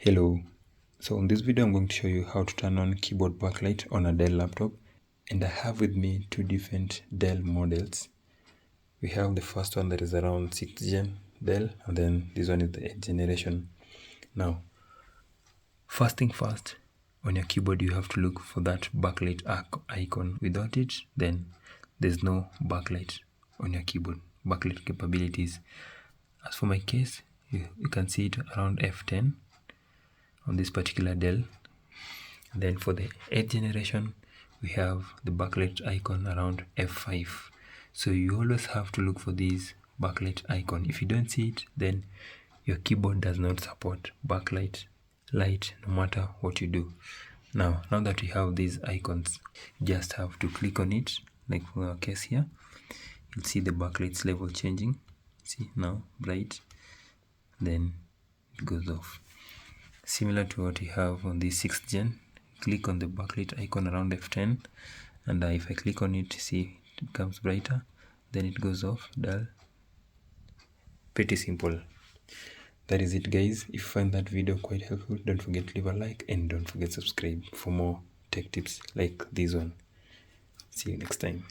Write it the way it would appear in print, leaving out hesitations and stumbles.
Hello. So in this video I'm going to show you how to turn on keyboard backlight on a Dell laptop, and I have with me two different Dell models. We have the first one that is around 6th gen Dell, and then this one is the 8th generation. Now, first thing first, on your keyboard you have to look for that backlight icon. Without it, then there's no backlight on your keyboard, backlight capabilities. As for my case, you can see it around F10 on this particular Dell. And then for the 8th generation, we have the backlight icon around F5. So you always have to look for this backlight icon. If you don't see it, then your keyboard does not support backlight light no matter what you do. Now that we have these icons, you just have to click on it, like for our case here. You'll see the backlight's level changing. See now, bright, then it goes off. Similar to what we have on the 6th gen, click on the backlit icon around F10, and if I click on it, see it becomes brighter, then it goes off, dull. Pretty simple. That is it, guys. If you find that video quite helpful, don't forget to leave a like and don't forget to subscribe for more tech tips like this one. See you next time.